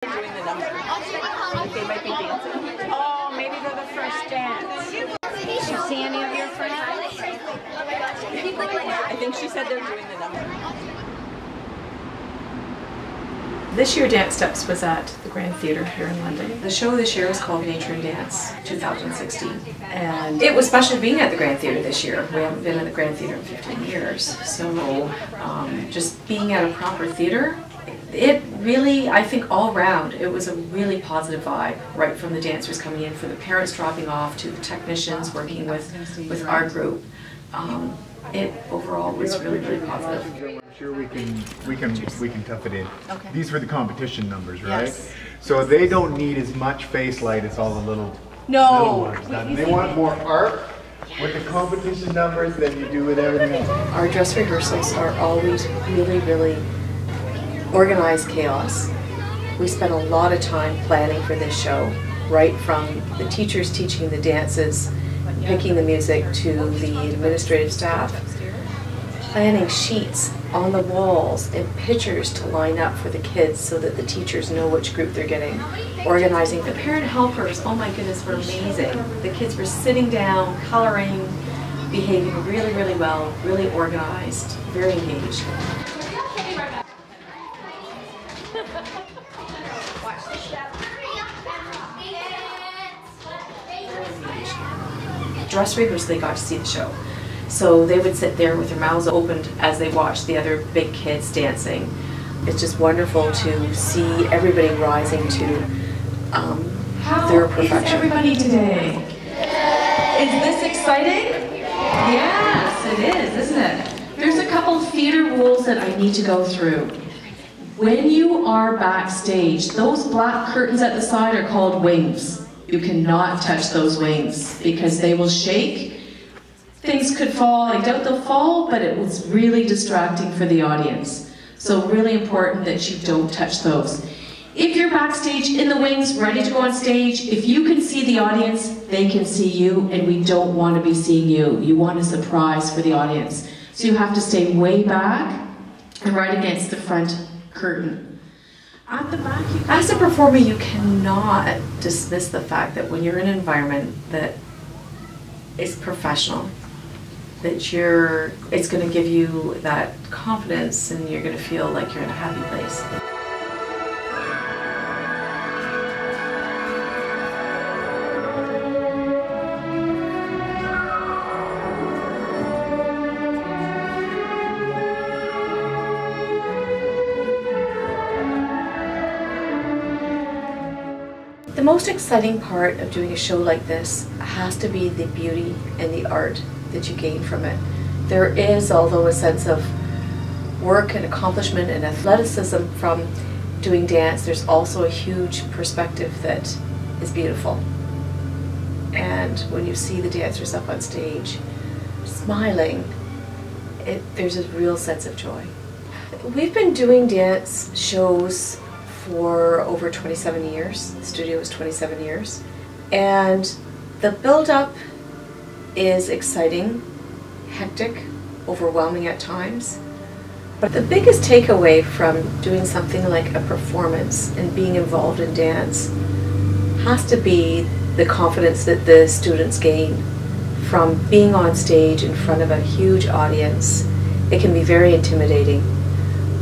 Doing the number. They might be dancing. Oh, maybe they're the first dance. Did you see any of your friends? I think she said they're doing the number. This year Dance Steps was at the Grand Theatre here in London. The show this year is called Nature and Dance 2016. And it was special being at the Grand Theatre this year. We haven't been at the Grand Theatre in 15 years. So just being at a proper theatre, it really, I think all round, it was a really positive vibe, right from the dancers coming in, for the parents dropping off, to the technicians working with our group. It overall was really, really positive. I'm sure we can tough it in. Okay. These were the competition numbers, right? Yes. So they don't need as much face light as all the little ones. They want more art with the competition numbers than you do with everything else. Our dress rehearsals are always really, really organized chaos. We spent a lot of time planning for this show, right from the teachers teaching the dances, picking the music, to the administrative staff, planning sheets on the walls and pictures to line up for the kids so that the teachers know which group they're getting, organizing the parent helpers. Oh my goodness, were amazing. The kids were sitting down, coloring, behaving really, really well, really organized, very engaged. Dress rehearsal, they got to see the show. So they would sit there with their mouths opened as they watched the other big kids dancing. It's just wonderful to see everybody rising to their perfection. How is everybody today? Is this exciting? Yes, it is, isn't it? There's a couple theater rules that I need to go through. When you are backstage, those black curtains at the side are called wings. You cannot touch those wings because they will shake. Things could fall. I doubt they'll fall, but it was really distracting for the audience. So really important that you don't touch those. If you're backstage in the wings, ready to go on stage, if you can see the audience, they can see you, and we don't want to be seeing you. You want a surprise for the audience. So you have to stay way back and right against the front curtain. At the back, as a performer, you cannot dismiss the fact that when you're in an environment that is professional, that it's going to give you that confidence and you're going to feel like you're in a happy place. The most exciting part of doing a show like this has to be the beauty and the art that you gain from it. There is, although, a sense of work and accomplishment and athleticism from doing dance, there's also a huge perspective that is beautiful. And when you see the dancers up on stage smiling, there's a real sense of joy. We've been doing dance shows for over 27 years. The studio is 27 years. And the build-up is exciting, hectic, overwhelming at times. But the biggest takeaway from doing something like a performance and being involved in dance has to be the confidence that the students gain from being on stage in front of a huge audience. It can be very intimidating,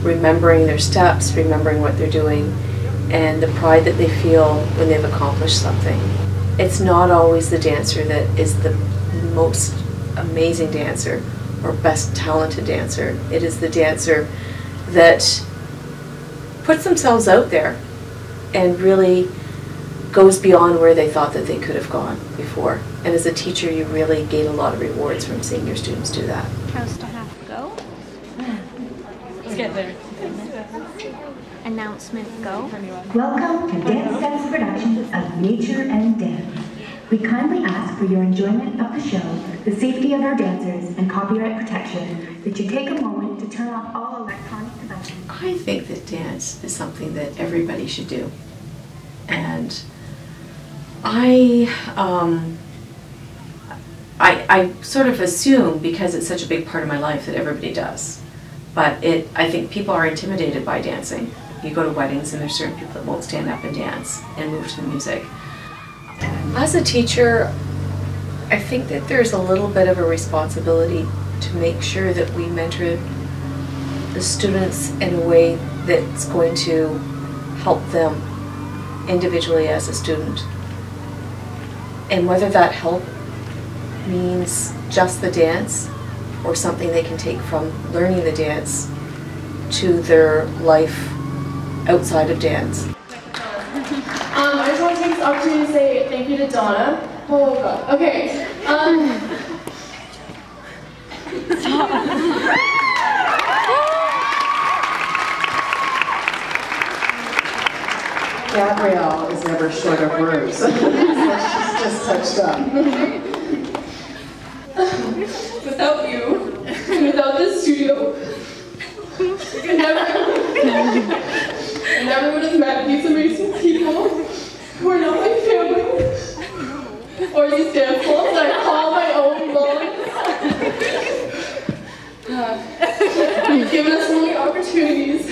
remembering their steps, remembering what they're doing, and the pride that they feel when they've accomplished something. It's not always the dancer that is the most amazing dancer or best talented dancer. It is the dancer that puts themselves out there and really goes beyond where they thought that they could have gone before. And as a teacher, you really gain a lot of rewards from seeing your students do that. Counts to half go. Let's get there. Announcement go. Welcome to Dance Steps production of Nature and Dance. We kindly ask for your enjoyment of the show, the safety of our dancers, and copyright protection, that you take a moment to turn off all electronic devices. I think that dance is something that everybody should do. And I sort of assume, because it's such a big part of my life, that everybody does. But I think people are intimidated by dancing. you go to weddings and there's certain people that won't stand up and dance and move to the music. As a teacher, I think that there's a little bit of a responsibility to make sure that we mentor the students in a way that's going to help them individually as a student. And whether that help means just the dance or something they can take from learning the dance to their life outside of dance. I just want to take this opportunity to say thank you to Donna. Oh god, okay. Gabrielle is never short of words. She's just touched up. Without you, and without this studio, I never would have met these amazing people who are not my family, or these dance balls that I call my own mom. You've given us so many opportunities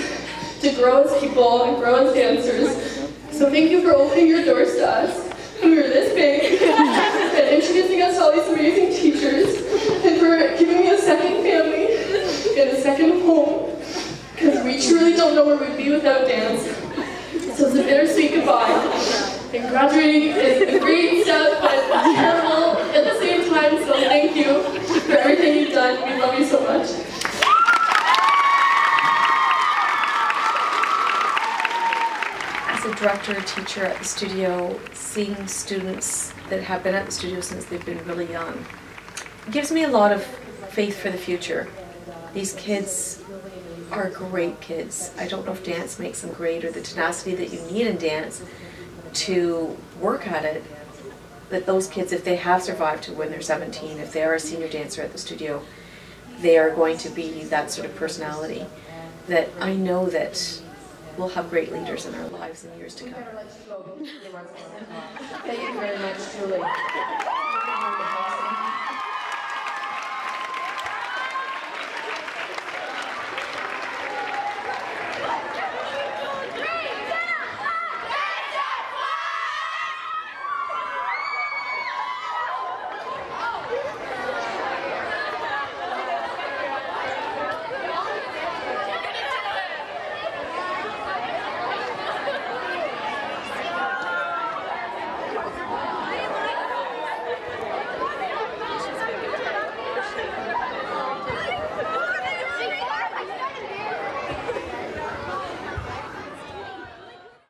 to grow as people and grow as dancers. So thank you for opening your doors to us when we were this big, and introducing us to all these amazing teachers, and for giving me a second family and a second home, because we truly don't know where we'd be without dance. So it's a bittersweet goodbye. And graduating is a great step, but terrible at the same time, so thank you for everything you've done. We love you so much. As a director, teacher at the studio, seeing students that have been at the studio since they've been really young, it gives me a lot of faith for the future. These kids are great kids. I don't know if dance makes them great or the tenacity that you need in dance to work at it, that those kids, if they have survived to when they're 17, if they are a senior dancer at the studio, they are going to be that sort of personality that I know that we'll have great leaders in our lives in years to come. Thank you very much, Julie.